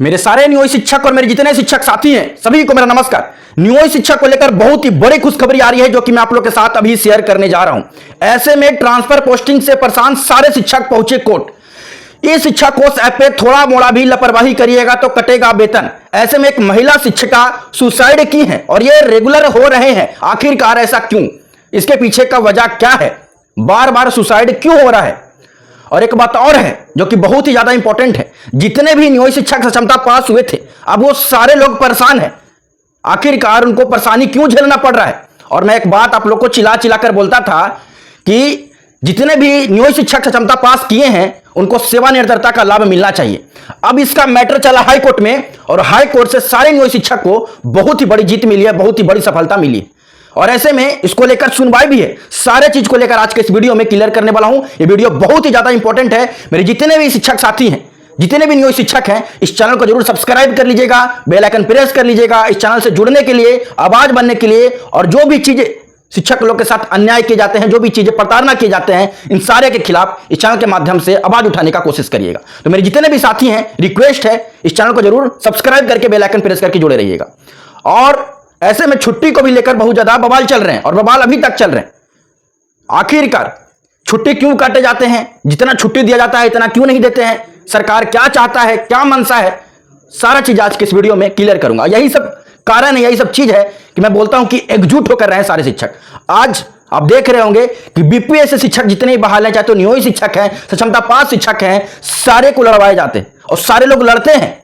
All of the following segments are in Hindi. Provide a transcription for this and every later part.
मेरे सारे नियोजित शिक्षक और मेरे जितने शिक्षक साथी हैं सभी को मेरा नमस्कार। नियोजित शिक्षा को लेकर बहुत ही बड़ी खुशखबरी आ रही है जो कि मैं आप लोग के साथ अभी शेयर करने जा रहा हूं। ऐसे में ट्रांसफर पोस्टिंग से परेशान सारे शिक्षक पहुंचे कोर्ट। इस शिक्षा कोर्स ऐप पे थोड़ा मोड़ा भी लापरवाही करिएगा तो कटेगा वेतन। ऐसे में एक महिला शिक्षिका सुसाइड की है और ये रेगुलर हो रहे हैं। आखिरकार ऐसा क्यों, इसके पीछे का वजह क्या है, बार बार सुसाइड क्यों हो रहा है। और एक बात और है जो कि बहुत ही ज्यादा इंपॉर्टेंट है, जितने भी नियोजित शिक्षक सक्षमता पास हुए थे अब वो सारे लोग परेशान हैं। आखिरकार उनको परेशानी क्यों झेलना पड़ रहा है। और मैं एक बात आप लोग को चिल्ला चिल्ला कर बोलता था कि जितने भी नियोजित शिक्षक सक्षमता पास किए हैं उनको सेवानिरतता का लाभ मिलना चाहिए। अब इसका मैटर चला हाई कोर्ट में और हाई कोर्ट से सारे नियोजित शिक्षक को बहुत ही बड़ी जीत मिली है, बहुत ही बड़ी सफलता मिली है। और ऐसे में इसको लेकर सुनवाई भी है। सारे चीज को लेकर आज के इस वीडियो में क्लियर करने वाला हूं। ये वीडियो बहुत ही ज्यादा इंपॉर्टेंट है। मेरे जितने भी शिक्षक साथी हैं, जितने भी नियोजित शिक्षक हैं, इस चैनल को जरूर सब्सक्राइब कर लीजिएगा, बेल आइकन प्रेस कर लीजिएगा इस चैनल से जुड़ने के लिए, आवाज बनने के लिए। और जो भी चीजें शिक्षक लोग के साथ अन्याय किए जाते हैं, जो भी चीजें प्रताड़ना किए जाते हैं, इन सारे के खिलाफ इस चैनल के माध्यम से आवाज उठाने का कोशिश करिएगा। तो मेरे जितने भी साथी हैं, रिक्वेस्ट है इस चैनल को जरूर सब्सक्राइब करके बेल आइकन प्रेस करके जुड़े रहिएगा। और ऐसे में छुट्टी को भी लेकर बहुत ज्यादा बवाल चल रहे हैं और बवाल अभी तक चल रहे हैं। आखिरकार छुट्टी क्यों काटे जाते हैं, जितना छुट्टी दिया जाता है इतना क्यों नहीं देते हैं, सरकार क्या चाहता है, क्या मनसा है, सारा चीज आज के इस वीडियो में क्लियर करूंगा। यही सब कारण है, यही सब चीज है कि मैं बोलता हूं कि एकजुट होकर रहे सारे शिक्षक। आज आप देख रहे होंगे कि बीपीएससी शिक्षक जितने भी बहाल हैं, चाहे तो नियोजित शिक्षक हैं, सक्षमता पास शिक्षक हैं, सारे को लड़वाए जाते हैं और सारे लोग लड़ते हैं।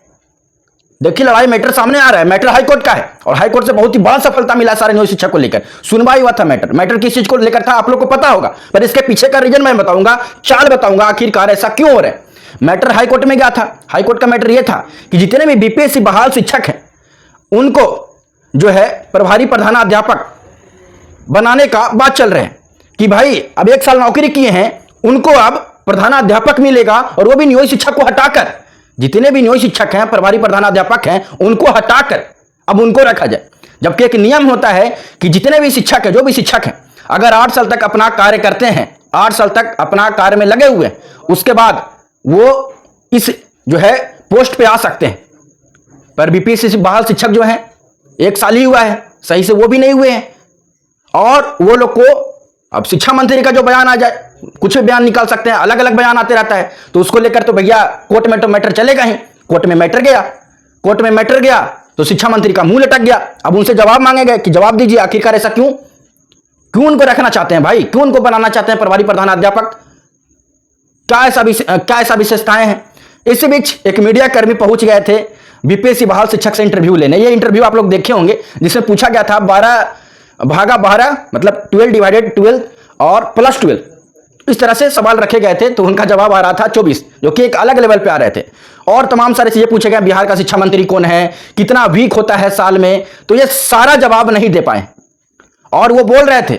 देखिए लड़ाई मैटर सामने आ रहा है, मैटर हाईकोर्ट का है और हाईकोर्ट से बहुत ही बड़ा सफलता मिला सारे नियोजित शिक्षक को लेकर। सुनवाई हुआ था, मैटर किस चीज को लेकर था आप लोग को पता होगा, पर इसके पीछे का रीजन मैं बताऊंगा, चाल बताऊंगा आखिरकार ऐसा क्यों हो रहा है। मैटर हाईकोर्ट में गया था। हाईकोर्ट का मैटर यह था कि जितने भी बीपीएससी बहाल शिक्षक हैं उनको जो है प्रभारी प्रधानाध्यापक बनाने का बात चल रहे हैं कि भाई अब 1 साल नौकरी किए हैं उनको अब प्रधानाध्यापक मिलेगा और वो भी नियोजित शिक्षक को हटाकर, जितने भी नियोजित शिक्षक हैं, प्रभारी प्रधानाध्यापक हैं, उनको हटाकर अब उनको रखा जाए। जबकि एक नियम होता है कि जितने भी शिक्षक हैं, जो भी शिक्षक हैं, अगर 8 साल तक अपना कार्य करते हैं, 8 साल तक अपना कार्य में लगे हुए हैं, उसके बाद वो इस जो है पोस्ट पे आ सकते हैं। पर बीपीएससी बहाल शिक्षक जो हैं 1 साल ही हुआ है, सही से वो भी नहीं हुए हैं। और वो लोग को अब शिक्षा मंत्री का जो बयान आ जाए, कुछ भी बयान निकाल सकते हैं, अलग अलग बयान आते रहता है, तो उसको लेकर तो भैया कोर्ट में तो मैटर चलेगा ही। कोर्ट में मैटर गया, कोर्ट में मैटर गया तो शिक्षा मंत्री का मुंह लटक गया। अब उनसे जवाब मांगे गए कि जवाब दीजिए आखिरकार ऐसा क्यों, क्यों उनको रखना चाहते हैं भाई, क्यों उनको बनाना चाहते हैं प्रभारी प्रधानाध्यापक, क्या ऐसा विशेषताएं हैं। इसी बीच एक मीडिया कर्मी पहुंच गए थे बीपीएससी बहाल शिक्षक से इंटरव्यू लेने। ये इंटरव्यू आप लोग देखे होंगे जिसमें पूछा गया था 12 मतलब 12/12 और +12, इस तरह से सवाल रखे गए थे। तो उनका जवाब आ रहा था 24, जो कि एक अलग लेवल पे आ रहे थे। और तमाम सारी चीजें पूछे गए, बिहार का शिक्षा मंत्री कौन है, कितना वीक होता है साल में, तो ये सारा जवाब नहीं दे पाए। और वो बोल रहे थे,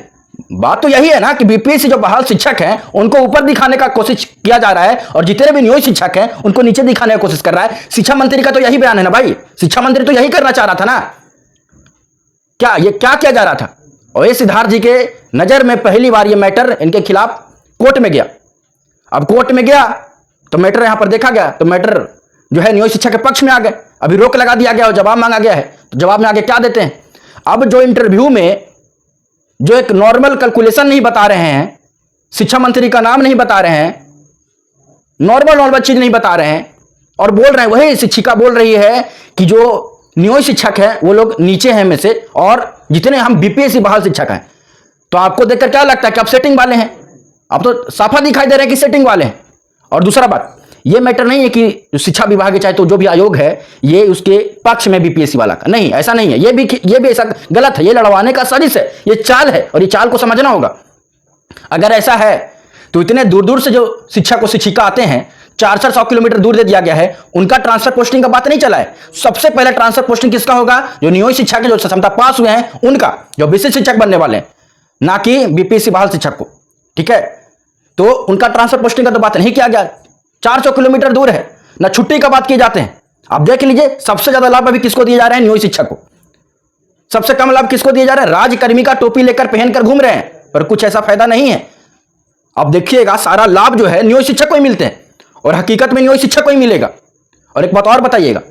बात तो यही है ना कि बीपीएससी जो बहाल शिक्षक हैं उनको ऊपर दिखाने का कोशिश किया जा रहा है और जितने भी नियोजित शिक्षक हैं उनको नीचे दिखाने की कोशिश कर रहा है। शिक्षा मंत्री का तो यही बयान है ना भाई, शिक्षा मंत्री तो यही करना चाह रहा था ना। क्या किया जा रहा था। और ये सिद्धार्थ जी के नजर में पहली बार ये मैटर इनके खिलाफ कोर्ट में गया। अब कोर्ट में गया तो मैटर यहां पर देखा गया तो मैटर जो है नियोजित शिक्षा के पक्ष में आ गए। अभी रोक लगा दिया गया और जवाब मांगा गया है, तो जवाब में आगे क्या देते हैं। अब जो इंटरव्यू में जो एक नॉर्मल कैलकुलेशन नहीं बता रहे हैं, शिक्षा मंत्री का नाम नहीं बता रहे हैं, नॉर्मल चीज नहीं बता रहे हैं और बोल रहे हैं, वही शिक्षिका बोल रही है कि जो नियोजित शिक्षक हैं वो लोग नीचे हैं में से और जितने हम बीपीएससी बहाल शिक्षक हैं। तो आपको देखकर क्या लगता है कि आप सेटिंग वाले हैं, आप तो साफा दिखाई दे रहे हैं कि सेटिंग वाले हैं। और दूसरा बात, ये मैटर नहीं है कि शिक्षा विभाग है, चाहे तो जो भी आयोग है, ये उसके पक्ष में बीपीएससी वाला का नहीं, ऐसा नहीं है। ये भी ऐसा गलत है, ये लड़वाने का साजिश है, ये चाल है और ये चाल को समझना होगा। अगर ऐसा है तो इतने दूर दूर से जो शिक्षक और शिक्षिका आते हैं, 400 किलोमीटर दूर दे दिया गया है, उनका ट्रांसफर पोस्टिंग का बात नहीं चला है। सबसे पहले ट्रांसफर पोस्टिंग किसका होगा, जो नियोजित शिक्षक के जो क्षमता पास हुए हैं उनका, जो विशिष्ट शिक्षक बनने वाले हैं, ना कि बीपीएससी बहाल शिक्षक को। ठीक है, तो उनका ट्रांसफर पोस्टिंग का तो बात नहीं किया गया। 400 किलोमीटर दूर है, ना छुट्टी का बात किए जाते हैं। आप देख लीजिए, सबसे ज्यादा लाभ अभी किसको दिए जा रहे हैं, नियोजित शिक्षक को। सबसे कम लाभ किसको दिए जा रहे हैं, राजकर्मी का टोपी लेकर पहनकर घूम रहे हैं, पर कुछ ऐसा फायदा नहीं है। अब देखिएगा, सारा लाभ जो है नियोजित शिक्षक को ही मिलते हैं और हकीकत में नियोजित शिक्षक को ही मिलेगा। और एक बात और बताइएगा,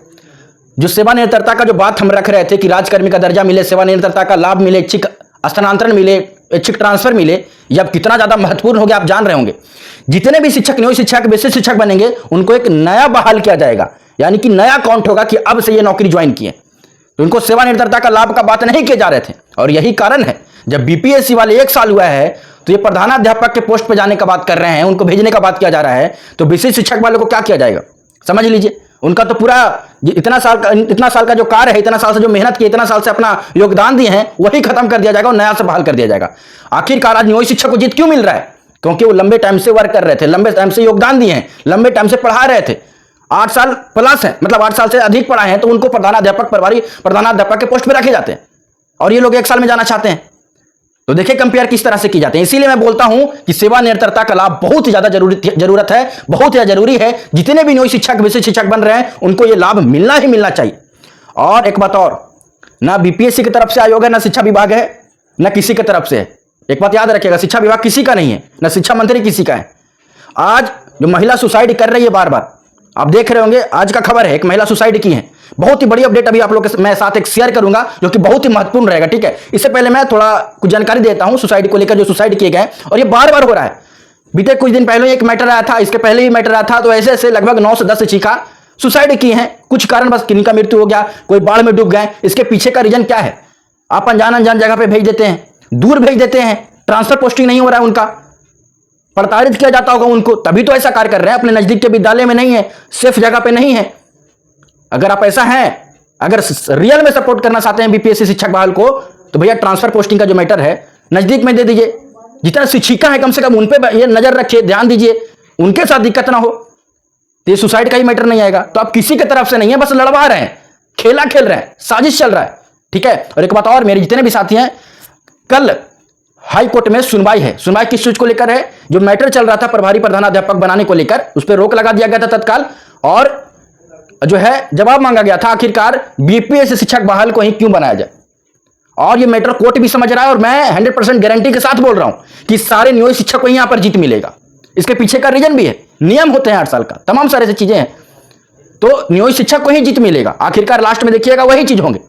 जो सेवानिरतरता का जो बात हम रख रहे थे कि राजकर्मी का दर्जा मिले, सेवानिरतरता का लाभ मिले, ऐच्छिक स्थानांतरण मिले, ऐच्छिक ट्रांसफर मिले, ये अब कितना ज्यादा महत्वपूर्ण हो गया आप जान रहे होंगे। जितने भी शिक्षक न्योय शिक्षक विशेष शिक्षक बनेंगे उनको एक नया बहाल किया जाएगा, यानी कि नया काउंट होगा कि अब से ये नौकरी ज्वाइन किए, तो उनको सेवानिरतरता का लाभ का बात नहीं किए जा रहे थे। और यही कारण है जब बीपीएससी वाले 1 साल हुआ है तो ये प्रधानाध्यापक के पोस्ट पर जाने का बात कर रहे हैं, उनको भेजने का बात किया जा रहा है, तो विशेष शिक्षक वालों को क्या किया जाएगा समझ लीजिए। उनका तो पूरा इतना साल का जो कार्य है, इतना साल से जो मेहनत की, इतना साल से अपना योगदान दिए हैं, वही खत्म कर दिया जाएगा और नया से बहाल कर दिया जाएगा। आखिरकार आज न्योय शिक्षक को जीत क्यों मिल रहा है? क्योंकि वो लंबे टाइम से वर्क कर रहे थे, लंबे टाइम से योगदान दिए हैं, लंबे टाइम से पढ़ा रहे थे, 8 साल प्लस है, मतलब 8 साल से अधिक पढ़ाए हैं, तो उनको प्रधानाध्यापक, प्रभारी प्रधानाध्यापक के पोस्ट पर रखे जाते हैं और ये लोग 1 साल में जाना चाहते हैं। तो देखिए कंपेयर किस तरह से की जाते हैं। इसीलिए मैं बोलता हूं कि सेवानिरतरता का लाभ बहुत ही ज्यादा जरूरत है, बहुत ही जरूरी है। जितने भी न्योय शिक्षक विशेष शिक्षक बन रहे हैं उनको यह लाभ मिलना ही मिलना चाहिए। और एक बात और, ना बीपीएससी की तरफ से आयोग है, ना शिक्षा विभाग है, ना किसी की तरफ से है। एक बात याद रखिएगा, शिक्षा विभाग किसी का नहीं है, ना शिक्षा मंत्री किसी का है। आज जो महिला सुसाइड कर रही है, बार बार आप देख रहे होंगे, आज का खबर है एक महिला सुसाइड की है। बहुत ही बड़ी अपडेट अभी आप लोग के मैं साथ एक शेयर करूंगा जो कि बहुत ही महत्वपूर्ण रहेगा, ठीक है। इससे पहले मैं थोड़ा कुछ जानकारी देता हूं सुसाइड को लेकर, जो सुसाइड किए गए और ये बार बार हो रहा है। बीते कुछ दिन पहले एक मैटर आया था, इसके पहले भी मैटर आया था, तो ऐसे ऐसे लगभग 9 से 10 शिक्षिका सुसाइड की हैं। कुछ कारण बस किन्हीं का मृत्यु हो गया, कोई बाढ़ में डूब गए। इसके पीछे का रीजन क्या है? आप अनजान जगह पे भेज देते हैं, दूर भेज देते हैं, ट्रांसफर पोस्टिंग नहीं हो रहा है, उनका प्रताड़ित किया जाता होगा उनको, तभी तो ऐसा कार्य कर रहे हैं। अपने नजदीक के विद्यालय में नहीं है, सेफ जगह पे नहीं है। अगर आप ऐसा हैं, अगर रियल में सपोर्ट करना चाहते हैं बीपीएससी शिक्षक बहाल को, तो भैया ट्रांसफर पोस्टिंग का जो मैटर है नजदीक में दे दीजिए। जितना शिक्षिका है कम से कम उन पे ये नजर रखिए, ध्यान दीजिए, उनके साथ दिक्कत ना हो, तो ये सुसाइड का ही मैटर नहीं आएगा। तो आप किसी की तरफ से नहीं है, बस लड़वा रहे हैं, खेला खेल रहे हैं, साजिश चल रहा है, ठीक है। और एक बात और, मेरे जितने भी साथी हैं, कल हाई कोर्ट में सुनवाई है। सुनवाई किस चीज को लेकर है? जो मैटर चल रहा था प्रभारी प्रधानाध्यापक बनाने को लेकर, उस पर रोक लगा दिया गया था तत्काल, और जो है जवाब मांगा गया था आखिरकार बीपीएससी शिक्षक बहाल को ही क्यों बनाया जाए। और ये मैटर कोर्ट भी समझ रहा है और मैं 100% गारंटी के साथ बोल रहा हूं कि सारे न्योय शिक्षक को यहां पर जीत मिलेगा। इसके पीछे का रीजन भी है, नियम होते हैं 8 साल का, तमाम सारे चीजें हैं, तो न्योय शिक्षक को ही जीत मिलेगा आखिरकार। लास्ट में देखिएगा वही चीज होंगे।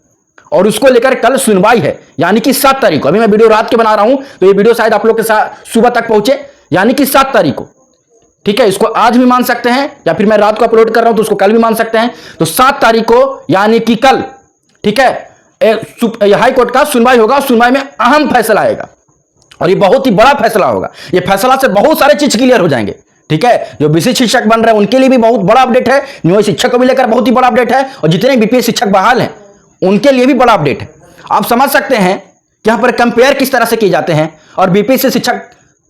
और उसको लेकर कल सुनवाई है, यानी कि 7 तारीख को। अभी मैं वीडियो रात के बना रहा हूं, तो ये वीडियो शायद आप लोग के साथ सुबह तक पहुंचे, यानी कि 7 तारीख को, ठीक है। इसको आज भी मान सकते हैं, या फिर मैं रात को अपलोड कर रहा हूं तो उसको कल भी मान सकते हैं। तो 7 तारीख को यानी कि कल, ठीक है, हाई कोर्ट का सुनवाई होगा। सुनवाई में अहम फैसला आएगा और ये बहुत ही बड़ा फैसला होगा। ये फैसला से बहुत सारे चीज क्लियर हो जाएंगे, ठीक है। जो विशेष शिक्षक बन रहे हैं उनके लिए भी बहुत बड़ा अपडेट है, न्योय शिक्षक को भी लेकर बहुत ही बड़ा अपडेट है, और जितने बीपीएस शिक्षक बहाल हैं उनके लिए भी बड़ा अपडेट है। आप समझ सकते हैं कि यहां पर कंपेयर किस तरह से किए जाते हैं। और बीपीएससी शिक्षक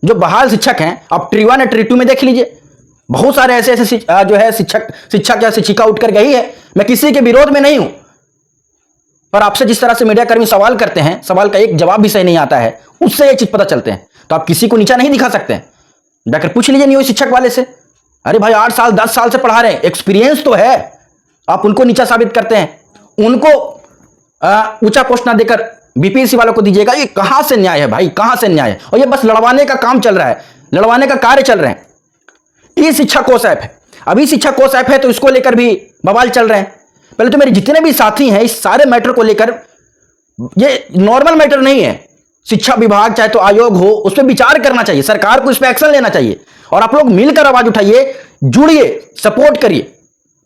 जो बहाल शिक्षक हैं, आप ट्री 1 या ट्री 2 में देख लीजिए, बहुत सारे ऐसे जो है शिक्षक या शिक्षिका उठकर गई है। मैं किसी के विरोध में नहीं हूं, पर आपसे जिस तरह से मीडिया कर्मी सवाल करते हैं, सवाल का एक जवाब भी सही नहीं आता है, उससे ये चीज पता चलते हैं। तो आप किसी को नीचा नहीं दिखा सकते हैं, जाकर पूछ लीजिए न्योय शिक्षक वाले से। अरे भाई 8 साल 10 साल से पढ़ा रहे हैं, एक्सपीरियंस तो है, आप उनको नीचा साबित करते हैं, उनको ऊंचा पोस्ट ना देकर बीपीएससी वालों को दीजिएगा। ये कहां से न्याय है भाई, कहां से न्याय है? और ये बस लड़वाने का काम चल रहा है, लड़वाने का कार्य चल रहे हैं। ये शिक्षा कोष ऐप है, अभी शिक्षा कोष ऐप है तो इसको लेकर भी बवाल चल रहे हैं। पहले तो मेरे जितने भी साथी हैं इस सारे मैटर को लेकर, ये नॉर्मल मैटर नहीं है। शिक्षा विभाग चाहे तो आयोग हो, उस पर विचार करना चाहिए, सरकार को इस पर एक्शन लेना चाहिए। और आप लोग मिलकर आवाज उठाइए, जुड़िए, सपोर्ट करिए।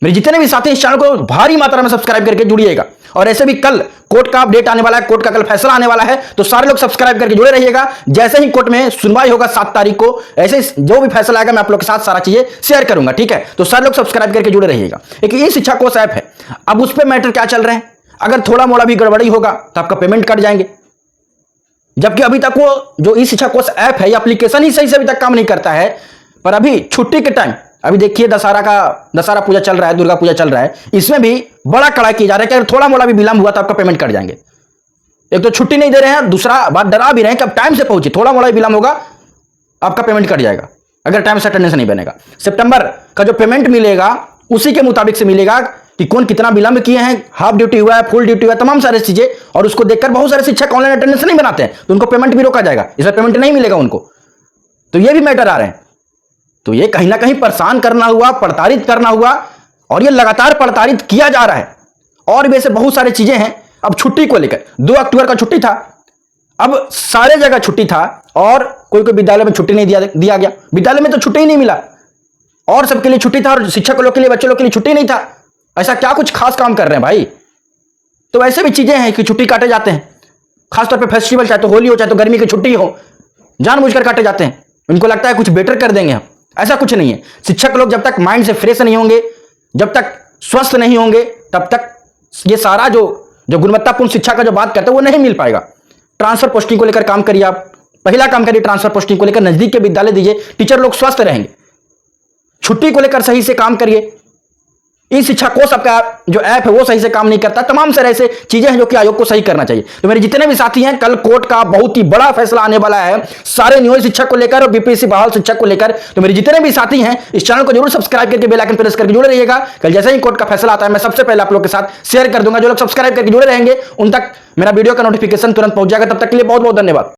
मेरे जितने भी साथी इस चैनल को भारी मात्रा में सब्सक्राइब करके जुड़िएगा। और ऐसे भी कल कोर्ट का अपडेट आने वाला है, कोर्ट का कल फैसला आने वाला है, तो सारे लोग सब्सक्राइब करके जुड़े रहिएगा। जैसे ही कोर्ट में सुनवाई होगा 7 तारीख को, ऐसे जो भी फैसला आएगा मैं आप लोग के साथ सारा चीजें शेयर करूंगा, ठीक है। तो सारे लोग सब्सक्राइब करके जुड़े रहिएगा। एक ये शिक्षा कोष ऐप है, अब उस पर मैटर क्या चल रहे हैं, अगर थोड़ा मोड़ा भी गड़बड़ी होगा तो आपका पेमेंट कट जाएंगे। जबकि अभी तक वो जो ई शिक्षा कोष ऐप है, एप्लीकेशन ही सही से अभी तक काम नहीं करता है। पर अभी छुट्टी के टाइम, अभी देखिए दशहरा पूजा चल रहा है, दुर्गा पूजा चल रहा है, इसमें भी बड़ा कड़ा किया जा रहा है कि अगर थोड़ा मोड़ा भी विलंब हुआ तो आपका पेमेंट कट जाएंगे। एक तो छुट्टी नहीं दे रहे हैं, दूसरा बात डरा भी रहे हैं कि अब टाइम से पहुंचे, थोड़ा मोड़ा विलंब होगा आपका पेमेंट कट जाएगा अगर टाइम से अटेंडेंस नहीं बनेगा। सितंबर का जो पेमेंट मिलेगा उसी के मुताबिक से मिलेगा कि कौन कितना विलंब किए हैं, हाफ ड्यूटी हुआ है, फुल ड्यूटी हुआ है, तमाम सारी चीजें। और उसको देखकर बहुत सारे शिक्षक ऑनलाइन अटेंडेंस नहीं बनाते हैं, तो उनको पेमेंट भी रोका जाएगा, इसमें पेमेंट नहीं मिलेगा उनको। तो ये भी मैटर आ रहे हैं। तो ये कहीं ना कहीं परेशान करना हुआ, प्रताड़ित करना हुआ, और ये लगातार प्रताड़ित किया जा रहा है। और भी ऐसे बहुत सारी चीजें हैं। अब छुट्टी को लेकर 2 अक्टूबर का छुट्टी था, अब सारे जगह छुट्टी था और कोई कोई विद्यालय में छुट्टी नहीं दिया गया। विद्यालय में तो छुट्टी ही नहीं मिला और सबके लिए छुट्टी था और शिक्षक लोग के लिए, बच्चे लोग के लिए छुट्टी नहीं था। ऐसा क्या कुछ खास काम कर रहे हैं भाई? तो ऐसे भी चीजें हैं कि छुट्टी काटे जाते हैं, खासतौर पे फेस्टिवल, चाहे तो होली हो चाहे तो गर्मी की छुट्टी हो, जानबूझकर काटे जाते हैं। उनको लगता है कुछ बेटर कर देंगे हम, ऐसा कुछ नहीं है। शिक्षक लोग जब तक माइंड से फ्रेश नहीं होंगे, जब तक स्वस्थ नहीं होंगे, तब तक ये सारा जो गुणवत्तापूर्ण शिक्षा का जो बात करते हैं वो नहीं मिल पाएगा। ट्रांसफर पोस्टिंग को लेकर काम करिए आप, पहला काम करिए ट्रांसफर पोस्टिंग को लेकर, नजदीक के विद्यालय दीजिए, टीचर लोग स्वस्थ रहेंगे। छुट्टी को लेकर सही से काम करिए। ई शिक्षा कोष आपका जो ऐप है वो सही से काम नहीं करता। तमाम सारे ऐसे चीजें हैं जो कि आयोग को सही करना चाहिए। तो मेरे जितने भी साथी हैं, कल कोर्ट का बहुत ही बड़ा फैसला आने वाला है सारे नियोजित शिक्षक को लेकर और बीपीएससी बहाल शिक्षक को लेकर। तो मेरे जितने भी साथी हैं, इस चैनल को जरूर सब्सक्राइब करके बेल आइकन प्रेस करके जुड़े रहिएगा। कल जैसे ही कोर्ट का फैसला आता है मैं सबसे पहले आप लोग के साथ शेयर कर दूंगा। जो लोग सब्सक्राइब करके जुड़े रहेंगे उन तक मेरा वीडियो का नोटिफिकेशन तुरंत पहुंच जाएगा। तब तक के लिए बहुत बहुत धन्यवाद।